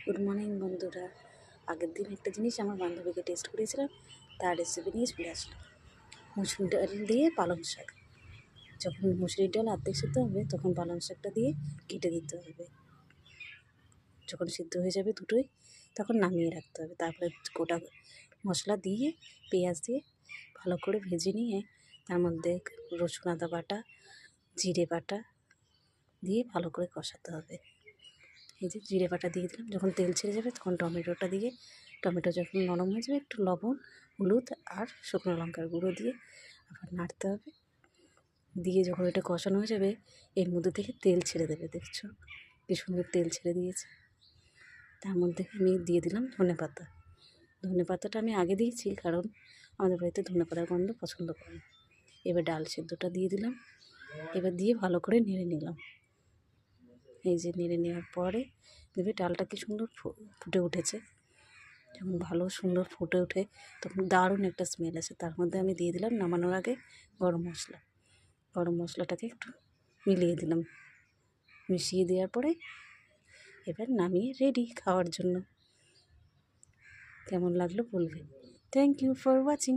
Good morning বন্ধুরা। আগের দিন একটা জিনিস আমার বান্ধবীকে টেস্ট করিয়েছিলাম, তার রেসিপি নিয়ে চলে আসলাম। মুসুর ডাল দিয়ে পালং শাক। যখন মুসুরির ডাল অর্ধেক সিদ্ধ হবে তখন পালং শাকটা দিয়ে কেটে দিতে হবে। যখন সিদ্ধ হয়ে যাবে দুটোই তখন নামিয়ে রাখতে হবে। তারপরে গোটা মশলা দিয়ে পেঁয়াজ দিয়ে ভালো করে ভেজে নিয়ে তার মধ্যে রসুন আদা বাটা, জিরে বাটা দিয়ে ভালো করে কষাতে হবে। এই যে জিরে বাটা দিয়ে দিলাম, যখন তেল ছেড়ে যাবে তখন টমেটোটা দিয়ে, টমেটো যখন নরম হয়ে যাবে একটু লবণ, হলুদ আর শুকনো লঙ্কার গুঁড়ো দিয়ে আবার নাড়তে হবে। দিয়ে যখন এটা কষানো হয়ে যাবে এর মধ্যে থেকে তেল ছেড়ে দেবে। দেখছো কি সুন্দর তেল ছেড়ে দিয়েছে। তার মধ্যে আমি দিয়ে দিলাম ধনেপাতা। ধনেপাতাটা আমি আগে দিয়েছি কারণ আমাদের বাড়িতে ধনেপাতার গন্ধ পছন্দ করে না। এবার ডাল সেদ্ধটা দিয়ে দিলাম, এবার দিয়ে ভালো করে নেড়ে নিলাম। এই যে নেড়ে নেওয়ার পরে দেখবে ডালটা কি সুন্দর ফুটে উঠেছে। যখন ভালো সুন্দর ফুটে ওঠে তখন দারুণ একটা স্মেল আসে। তার মধ্যে আমি দিয়ে দিলাম নামানোর আগে গরম মশলা। গরম মশলাটাকে একটু মিলিয়ে দিলাম। মিশিয়ে দেওয়ার পরে এবার নামিয়ে রেডি খাওয়ার জন্য। কেমন লাগলো বলবে। Thank you for watching.